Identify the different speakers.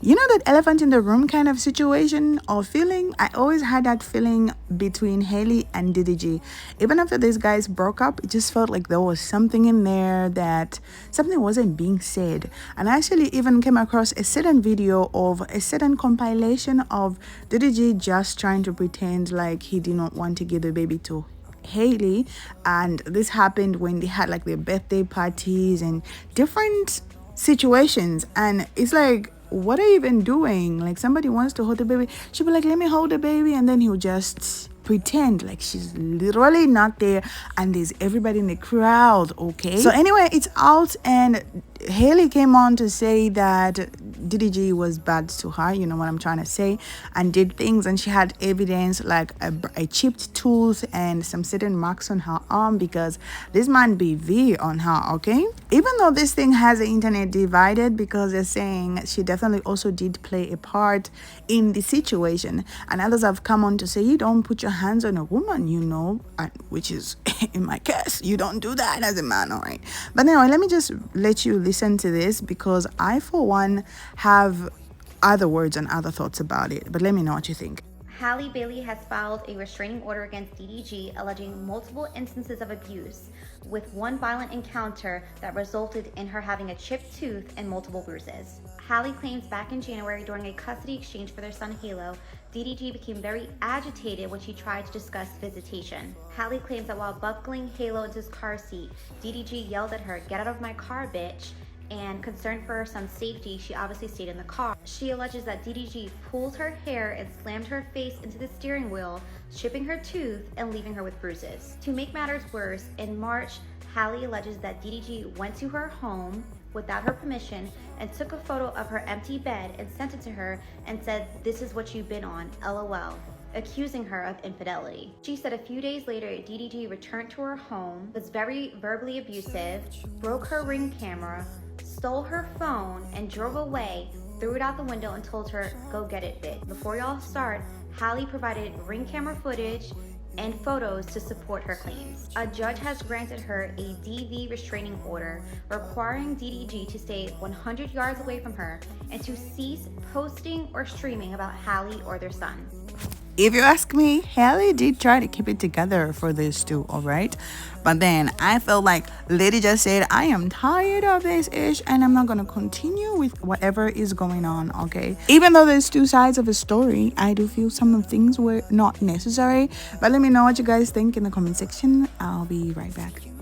Speaker 1: You know that elephant in the room kind of situation or feeling? I always had that feeling between Halle and DDG. Even after these guys broke up, it just felt like there was something in there, that something wasn't being said. And I actually even came across a certain video of a certain compilation of DDG just trying to pretend like he did not want to give the baby to Halle, and this happened when they had like their birthday parties and different situations. And it's like, what are you even doing? Like, somebody wants to hold the baby, she'll be like, let me hold the baby, and then he'll just pretend like she's literally not there and there's everybody in the crowd. Okay, so anyway, it's out, and Halle came on to say that DDG was bad to her, you know what I'm trying to say, and did things, and she had evidence like a chipped tooth and some certain marks on her arm because this man BV on her. Okay, even though this thing has the internet divided because they're saying she definitely also did play a part in the situation, and others have come on to say you don't put your hands on a woman, you know, which is in my case, you don't do that as a man. All right, but anyway, let me just let you listen to this because I for one have other words and other thoughts about it, but let me know what you think.
Speaker 2: Halle Bailey has filed a restraining order against DDG alleging multiple instances of abuse, with one violent encounter that resulted in her having a chipped tooth and multiple bruises. Halle claims back in January during a custody exchange for their son Halo, DDG became very agitated when she tried to discuss visitation. Halle claims that while buckling Halo into his car seat, DDG yelled at her, "Get out of my car, bitch," and concerned for her son's safety, she obviously stayed in the car. She alleges that DDG pulled her hair and slammed her face into the steering wheel, chipping her tooth and leaving her with bruises. To make matters worse, in March, Halle alleges that DDG went to her home without her permission and took a photo of her empty bed and sent it to her and said, "This is what you've been on, LOL," accusing her of infidelity. She said a few days later, DDG returned to her home, was very verbally abusive, broke her Ring camera, stole her phone, and drove away, threw it out the window and told her, "Go get it, bitch." Before y'all start, Halle provided Ring camera footage and photos to support her claims. A judge has granted her a DV restraining order requiring DDG to stay 100 yards away from her and to cease posting or streaming about Halle or their son.
Speaker 1: If you ask me, Halle did try to keep it together for this too, all right? But then I felt like Lady just said, I am tired of this ish and I'm not going to continue with whatever is going on, okay? Even though there's two sides of a story, I do feel some of the things were not necessary. But let me know what you guys think in the comment section. I'll be right back.